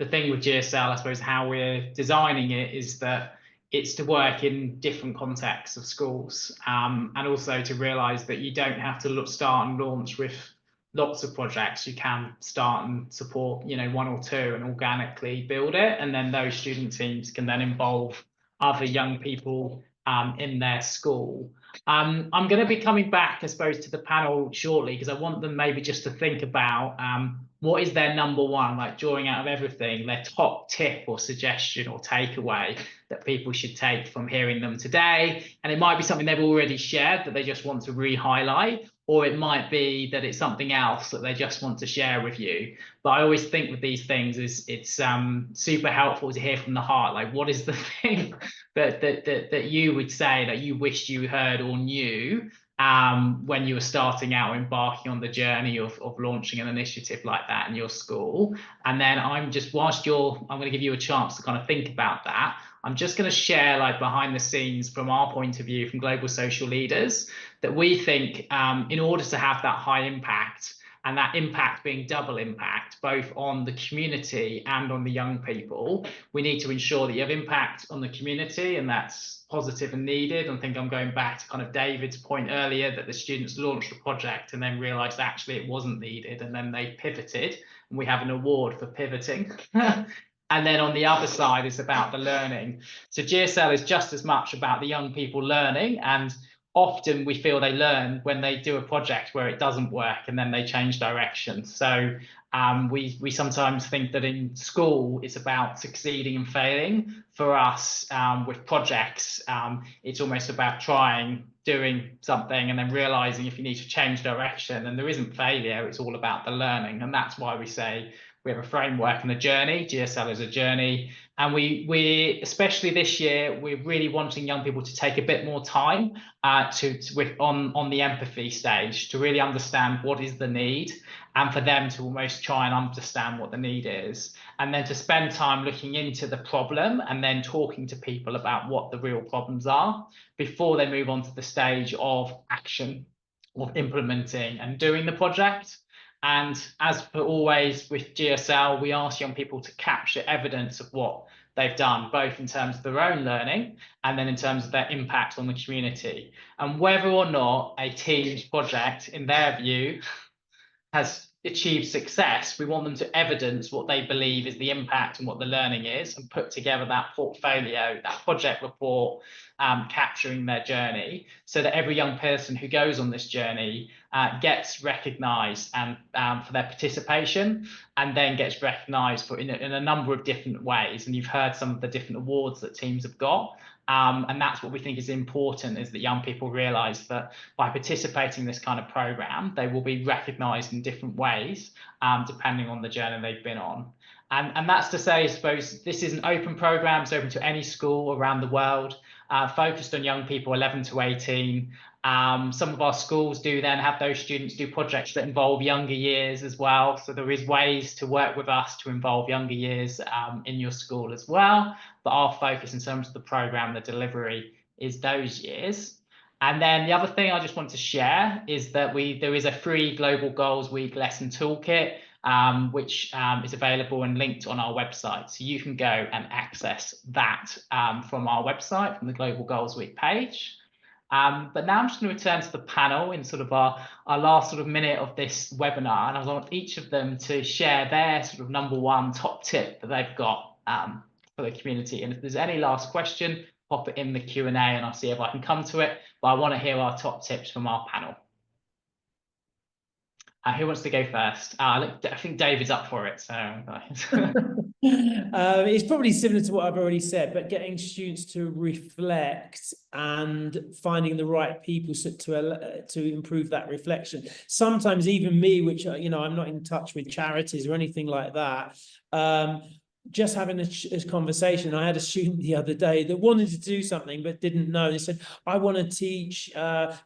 thing with GSL, I suppose how we're designing it is that it's to work in different contexts of schools, and also to realize that you don't have to start and launch with lots of projects. You can start and support, you know, 1 or 2 and organically build it. And then those student teams can then involve other young people in their school. I'm going to be coming back, I suppose, to the panel shortly, because I want them maybe just to think about what is their number one, like drawing out of everything, their top tip or suggestion or takeaway that people should take from hearing them today. And it might be something they've already shared that they just want to re-highlight, or it might be that it's something else that they just want to share with you. But I always think with these things is it's super helpful to hear from the heart. Like, what is the thing that you would say that you wished you heard or knew when you were starting out, embarking on the journey of launching an initiative like that in your school? And then I'm going to give you a chance to kind of think about that. I'm just going to share, like, behind the scenes from our point of view, from Global Social Leaders, that we think in order to have that high impact, and that impact being double impact, both on the community and on the young people, we need to ensure that you have impact on the community, and that's positive and needed. I think I'm going back to kind of David's point earlier, that the students launched a project and then realized actually it wasn't needed, and then they pivoted, and we have an award for pivoting. And then on the other side is about the learning. So GSL is just as much about the young people learning, and often we feel they learn when they do a project where it doesn't work and then they change direction. So we sometimes think that in school it's about succeeding and failing. For us, with projects, it's almost about doing something and then realizing if you need to change direction, and there isn't failure, it's all about the learning. And that's why we say we have a framework and a journey. GSL is a journey. And we especially this year, we're really wanting young people to take a bit more time on the empathy stage to really understand what is the need, and for them to almost try and understand what the need is, and then to spend time looking into the problem and then talking to people about what the real problems are before they move on to the stage of action, of implementing and doing the project. And as per always with GSL, we ask young people to capture evidence of what they've done, both in terms of their own learning and then in terms of their impact on the community. And whether or not a team's project, in their view, has achieved success, we want them to evidence what they believe is the impact and what the learning is, and put together that portfolio, that project report, capturing their journey, so that every young person who goes on this journey gets recognised and for their participation, and then gets recognised in a number of different ways. And you've heard some of the different awards that teams have got. And that's what we think is important, is that young people realise that by participating in this kind of programme, they will be recognised in different ways, depending on the journey they've been on. And that's to say, I suppose, this is an open programme. It's open to any school around the world, focused on young people 11 to 18. Some of our schools do then have those students do projects that involve younger years as well. So there is ways to work with us to involve younger years in your school as well. But our focus in terms of the programme, the delivery, is those years. And then the other thing I just want to share is that there is a free Global Goals Week lesson toolkit, which is available and linked on our website. So you can go and access that from our website, from the Global Goals Week page. But now I'm just going to return to the panel in sort of our last sort of minute of this webinar, and I want each of them to share their sort of number one top tip that they've got for the community. And if there's any last question, pop it in the Q&A and I'll see if I can come to it. But I want to hear our top tips from our panel. Who wants to go first? I think David's up for it. So it's probably similar to what I've already said, but getting students to reflect and finding the right people to improve that reflection. Sometimes even me, which, you know, I'm not in touch with charities or anything like that, just having a conversation. I had a student the other day that wanted to do something but didn't know. They said, I want to teach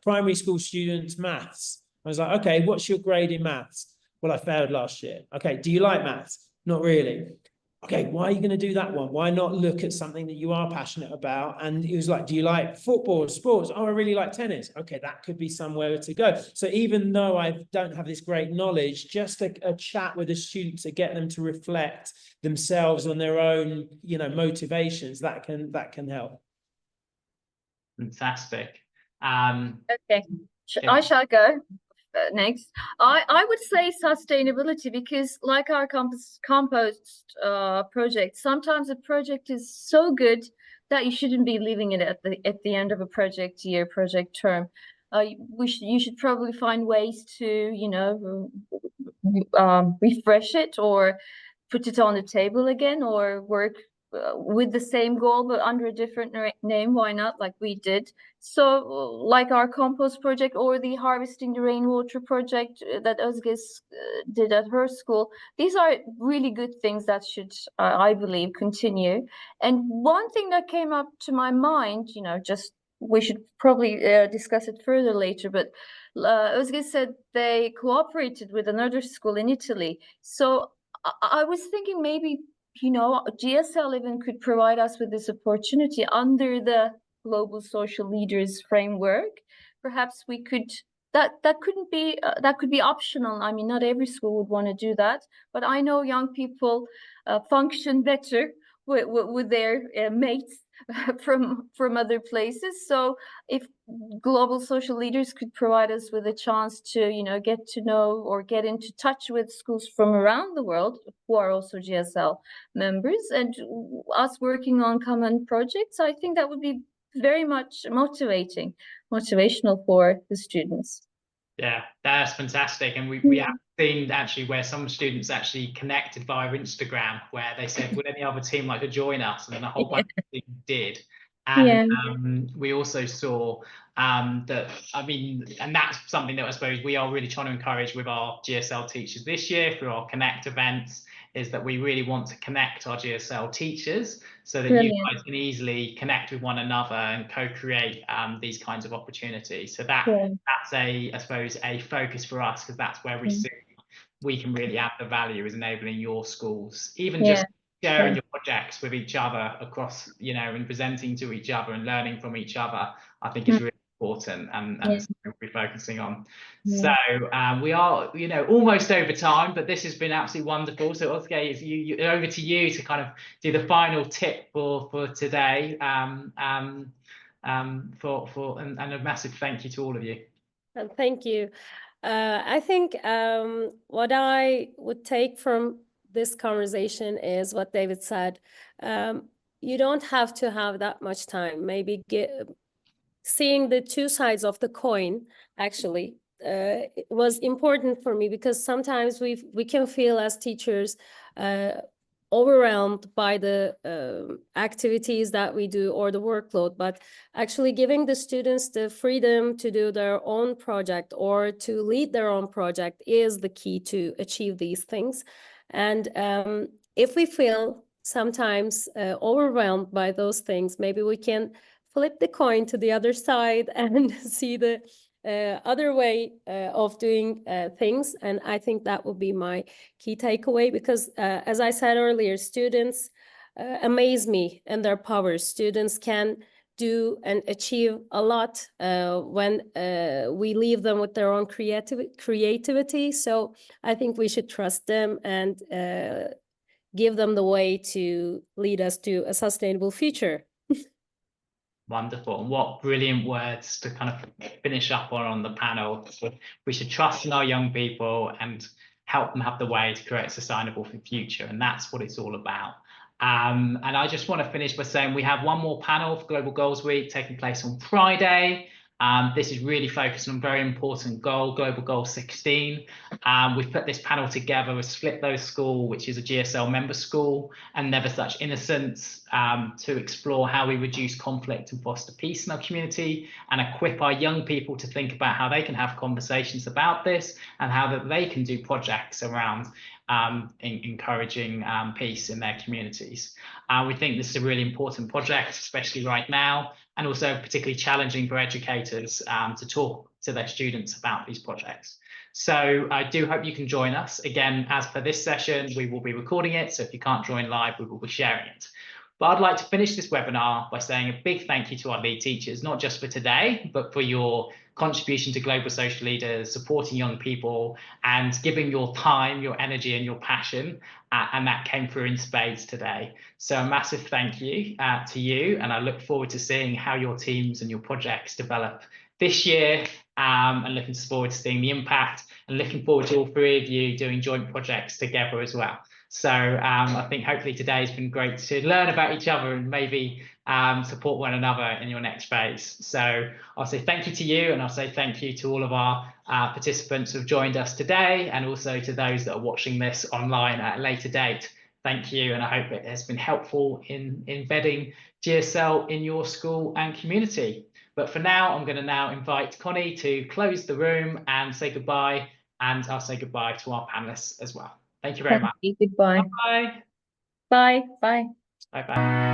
primary school students maths. I was like, okay, what's your grade in maths? Well, I failed last year. Okay, do you like maths? Not really. Okay, why are you going to do that one? Why not look at something that you are passionate about? And he was like, do you like football, sports? Oh, I really like tennis. Okay, that could be somewhere to go. So even though I don't have this great knowledge, just a chat with a student to get them to reflect themselves on their own, you know, motivations, that can help. Fantastic. Okay, I shall go next. I would say sustainability, because like our compost project, sometimes a project is so good that you shouldn't be leaving it at the end of a project year, project term. You should probably find ways to, you know, refresh it or put it on the table again, or work with the same goal but under a different name. Why not, like we did? So like our compost project or the harvesting the rainwater project that Özge did at her school. These are really good things that should, I believe, continue. And one thing that came up to my mind, just we should probably discuss it further later, but Özge said they cooperated with another school in Italy. So I was thinking maybe, GSL even could provide us with this opportunity under the Global Social Leaders framework. Perhaps we could, that could be optional. I mean, not every school would want to do that, but I know young people function better with their mates from other places. So if Global Social Leaders could provide us with a chance to get to know or get into touch with schools from around the world who are also GSL members, and us working on common projects, I think that would be very much motivational for the students. Yeah, that's fantastic. And we have seen actually where some students actually connected via Instagram, where they said, would any other team like to join us? And then a whole bunch of teams did. And we also saw that, I mean, and that's something that I suppose we are really trying to encourage with our GSL teachers this year through our Connect events, is that we really want to connect our GSL teachers so that you guys can easily connect with one another and co-create these kinds of opportunities. So that's I suppose a focus for us, because that's where we see we can really add the value, is enabling your schools, even just sharing your projects with each other across, and presenting to each other and learning from each other, I think is really important, and something we're focusing on. So we are, almost over time, but this has been absolutely wonderful. So Özge, over to you to kind of do the final tip for today, and a massive thank you to all of you. Thank you. I think what I would take from this conversation is what David said. You don't have to have that much time. Maybe seeing the two sides of the coin, actually, it was important for me, because sometimes we can feel as teachers overwhelmed by the activities that we do or the workload, but actually giving the students the freedom to do their own project or to lead their own project is the key to achieve these things. And if we feel sometimes overwhelmed by those things, maybe we can flip the coin to the other side and see the other way of doing things. And I think that would be my key takeaway, because as I said earlier, students amaze me and their powers. Students can do and achieve a lot when we leave them with their own creativity. So I think we should trust them and give them the way to lead us to a sustainable future. Wonderful. And what brilliant words to kind of finish up on the panel. We should trust in our young people and help them have the way to create a sustainable future. And that's what it's all about. And I just want to finish by saying we have one more panel for Global Goals Week taking place on Friday. This is really focused on a very important goal, Global Goal 16. We've put this panel together with Split Those School, which is a GSL member school, and Never Such Innocence, to explore how we reduce conflict and foster peace in our community and equip our young people to think about how they can have conversations about this and how that they can do projects around encouraging peace in their communities. We think this is a really important project, especially right now, and also particularly challenging for educators to talk to their students about these projects. So I do hope you can join us. Again, as per this session, we will be recording it. So if you can't join live, we will be sharing it. But I'd like to finish this webinar by saying a big thank you to our lead teachers, not just for today, but for your contribution to Global Social Leaders, supporting young people and giving your time, your energy and your passion. And that came through in spades today. So a massive thank you to you. And I look forward to seeing how your teams and your projects develop this year, and looking forward to seeing the impact, and looking forward to all three of you doing joint projects together as well. So I think hopefully today has been great to learn about each other and maybe support one another in your next phase. So I'll say thank you to you, and I'll say thank you to all of our participants who've joined us today, and also to those that are watching this online at a later date. Thank you, and I hope it has been helpful in embedding GSL in your school and community. But for now, I'm going to now invite Connie to close the room and say goodbye, and I'll say goodbye to our panelists as well. Thank you very much. Goodbye. Bye. Bye. Bye. Bye-bye.